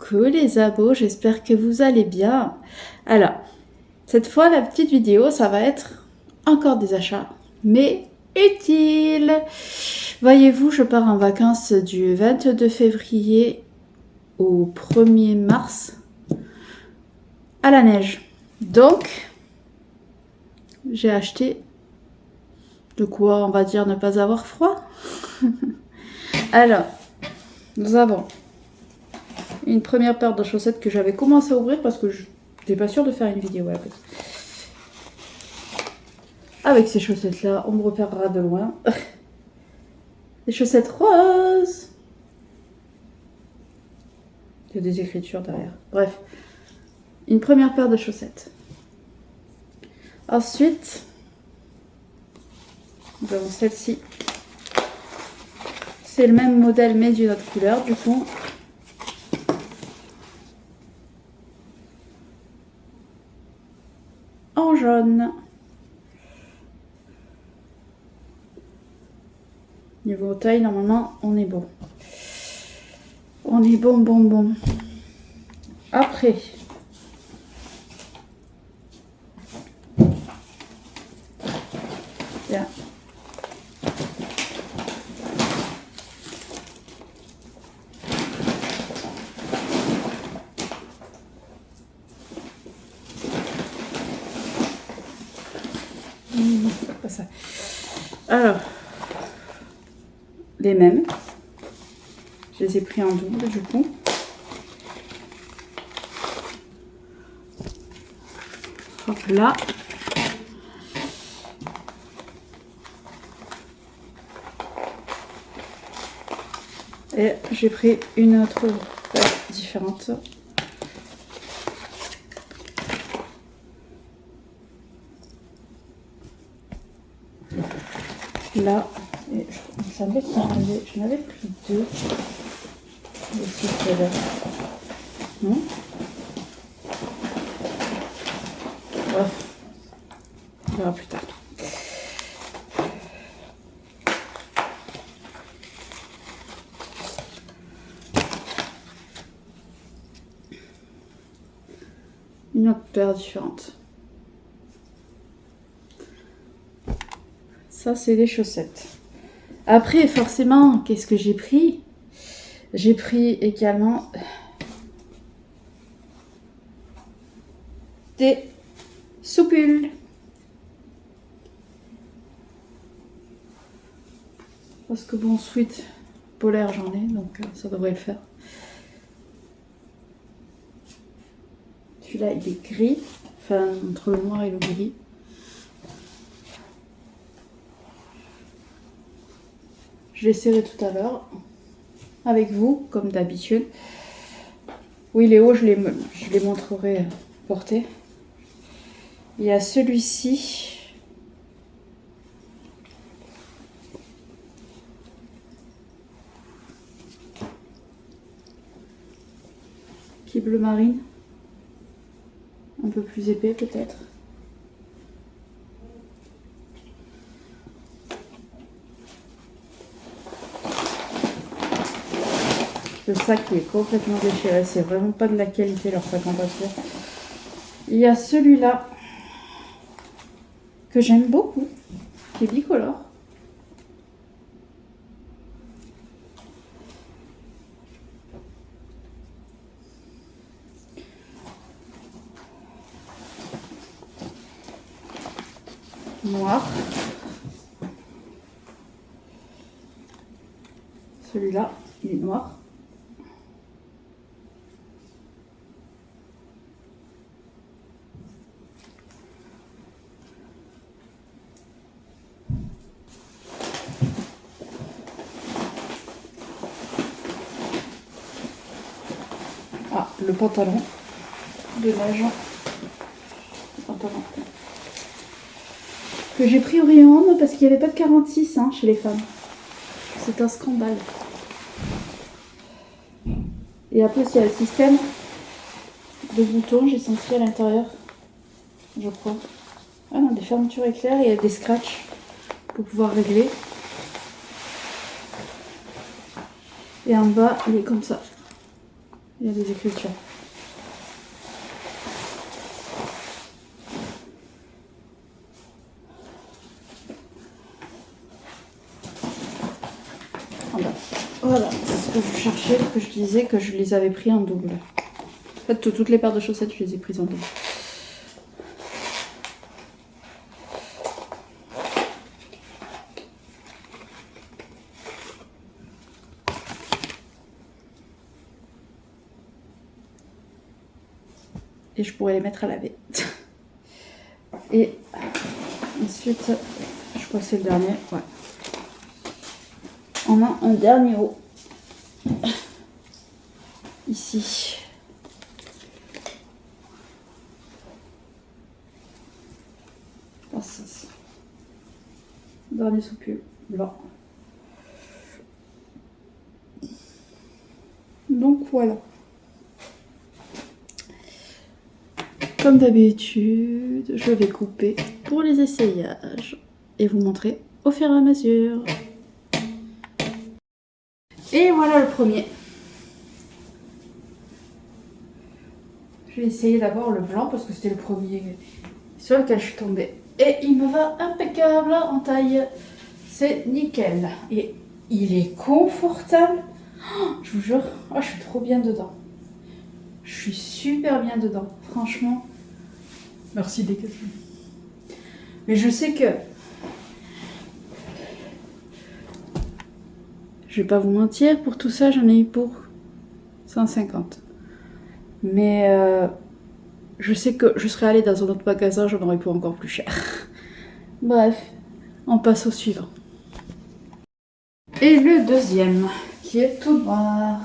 Coucou les abos, j'espère que vous allez bien. Alors, cette fois la petite vidéo, ça va être encore des achats, mais utiles. Voyez-vous, je pars en vacances du 22 février au 1er mars à la neige. Donc, j'ai acheté de quoi, on va dire, ne pas avoir froid. Alors, nous avons une première paire de chaussettes que j'avais commencé à ouvrir parce que je n'étais pas sûre de faire une vidéo avec. Avec ces chaussettes là, on me repérera de loin. Des chaussettes roses. Il y a des écritures derrière. Bref, une première paire de chaussettes. Ensuite, nous avons celle-ci. C'est le même modèle mais d'une autre couleur du coup. En jaune. Niveau taille, normalement, on est bon. On est bon. Après, tiens. Pas ça. Alors, les mêmes. Je les ai pris en double du coup. Hop là. Et j'ai pris une autre paire différente. Là, et il semblait qu'il j'en avais pris deux. Aussi, non? Bref, on verra plus tard. Une autre paire différente. Ça, c'est les chaussettes. Après, forcément, qu'est-ce que j'ai pris? J'ai pris également des soupules. Parce que bon, sweat polaire, j'en ai, donc ça devrait le faire. Celui-là, il est gris, enfin, entre le noir et le gris. Je l'essaierai tout à l'heure avec vous, comme d'habitude. Oui, les hauts, je les montrerai portés. Il y a celui-ci. Qui est bleu marine. Un peu plus épais peut-être. Le sac qui est complètement déchiré, c'est vraiment pas de la qualité leur sac en papier. Il y a celui-là que j'aime beaucoup, qui est bicolore. Noir. Celui-là, il est noir. Ah, le pantalon de neige. Le pantalon. Que j'ai pris au rayon parce qu'il n'y avait pas de 46 hein, chez les femmes. C'est un scandale. Et après, il y a le système de boutons, j'ai senti à l'intérieur, je crois. Ah non, des fermetures éclairs et il y a des scratchs pour pouvoir régler. Et en bas, il est comme ça. Il y a des écritures. Voilà, c'est ce que je cherchais, que je disais que je les avais pris en double. En fait, toutes les paires de chaussettes, je les ai prises en double. Et je pourrais les mettre à laver. Et ensuite, je crois que c'est le dernier. Ouais. On a un dernier haut. Ici. Oh, ça. Dernier soupul blanc. Donc voilà. Comme d'habitude, je vais couper pour les essayages et vous montrer au fur et à mesure. Et voilà le premier. Je vais essayer d'abord le blanc parce que c'était le premier sur lequel je suis tombée. Et il me va impeccable en taille. C'est nickel. Et il est confortable. Oh, je vous jure, oh, je suis trop bien dedans. Je suis super bien dedans. Franchement, merci Decathlon. Mais je sais que je vais pas vous mentir, pour tout ça, j'en ai eu pour 150. Mais je sais que je serais allée dans un autre magasin, j'en aurais pour encore plus cher. Bref, on passe au suivant. Et le deuxième, qui est tout noir.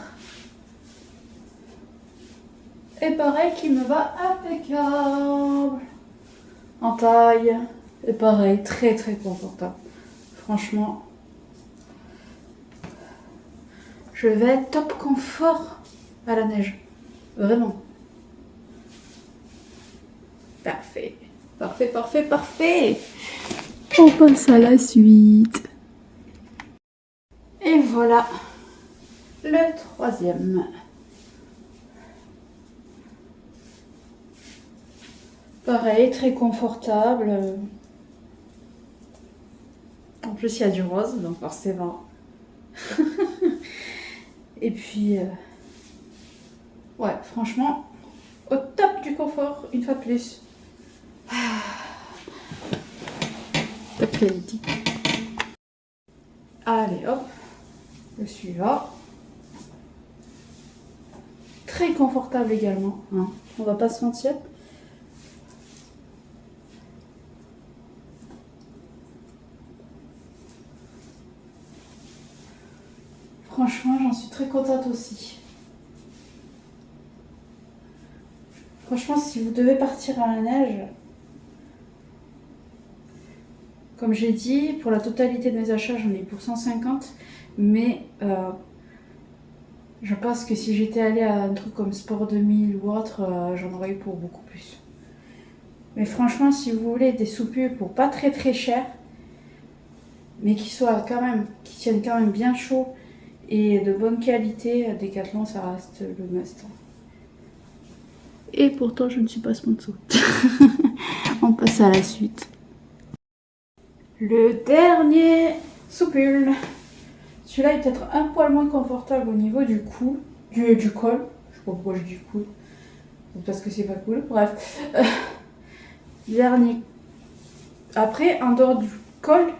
Et pareil, qui me va impeccable. En taille. Et pareil, très très confortable. Franchement, je vais être top confort à la neige. Vraiment. Parfait. Parfait, parfait, parfait. On passe à la suite. Et voilà. Le troisième. Pareil, très confortable. En plus, il y a du rose, donc forcément. Et puis, ouais, franchement, au top du confort, une fois de plus. Top qualité. Allez, hop, le suivant. Très confortable également, hein. On va pas se mentir. Franchement, j'en suis très contente aussi. Franchement, si vous devez partir à la neige, comme j'ai dit, pour la totalité de mes achats, j'en ai pour 150. Mais je pense que si j'étais allée à un truc comme Sport 2000 ou autre, j'en aurais eu pour beaucoup plus. Mais franchement, si vous voulez des soupules pour pas très très cher, mais qui tiennent quand même bien chaud et de bonne qualité, Decathlon, ça reste le must. Et pourtant, je ne suis pas sponsor. On passe à la suite. Le dernier soupule. Celui-là est peut-être un poil moins confortable au niveau du cou, du col. Je sais pas pourquoi je dis cou. Parce que c'est pas cool. Bref. Dernier. Après, en dehors du col,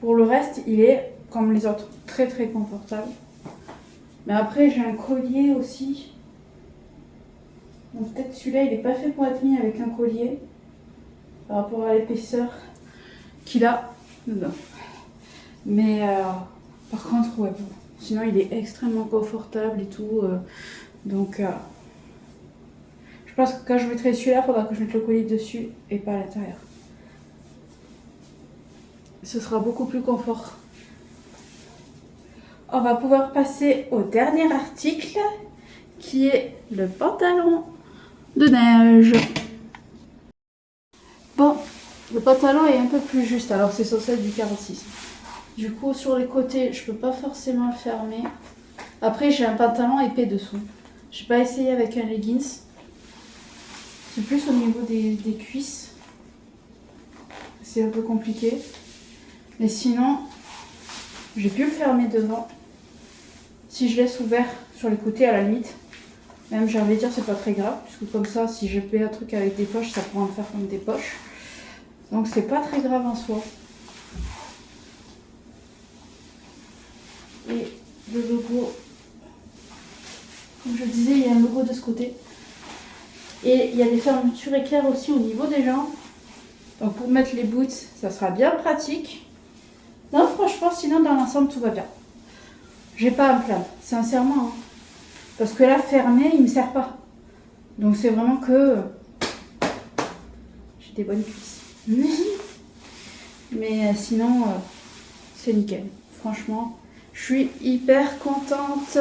pour le reste, il est comme les autres, très très confortable. Mais après, j'ai un collier aussi. Donc peut-être celui-là, il n'est pas fait pour être mis avec un collier par rapport à l'épaisseur qu'il a dedans. Mais par contre, ouais, bon. Sinon il est extrêmement confortable et tout. Donc je pense que quand je mettrai celui-là, il faudra que je mette le collier dessus et pas à l'intérieur. Ce sera beaucoup plus confort. On va pouvoir passer au dernier article qui est le pantalon de neige. Bon, le pantalon est un peu plus juste, alors c'est censé être du 46. Du coup, sur les côtés, je peux pas forcément le fermer. Après, j'ai un pantalon épais dessous. J'ai pas essayé avec un leggings. C'est plus au niveau des cuisses. C'est un peu compliqué. Mais sinon, j'ai pu le fermer devant. Si je laisse ouvert sur les côtés à la limite, même j'ai envie de dire c'est pas très grave. Puisque comme ça, si je fais un truc avec des poches, ça pourra me faire comme des poches. Donc c'est pas très grave en soi. Et le logo, comme je disais, il y a un logo de ce côté. Et il y a des fermetures éclairs aussi au niveau des jambes. Donc pour mettre les boots, ça sera bien pratique. Non, franchement, sinon dans l'ensemble, tout va bien. J'ai pas à me plaindre, sincèrement. Hein. Parce que là, fermé, il me sert pas. Donc c'est vraiment que j'ai des bonnes cuisses. Mais sinon, c'est nickel. Franchement, je suis hyper contente.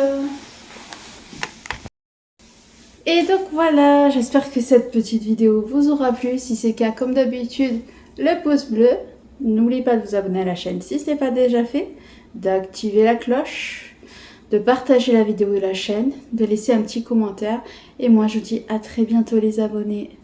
Et donc voilà, j'espère que cette petite vidéo vous aura plu. Si c'est le cas, comme d'habitude, le pouce bleu. N'oubliez pas de vous abonner à la chaîne si ce n'est pas déjà fait, d'activer la cloche, de partager la vidéo et la chaîne, de laisser un petit commentaire. Et moi, je vous dis à très bientôt les abonnés.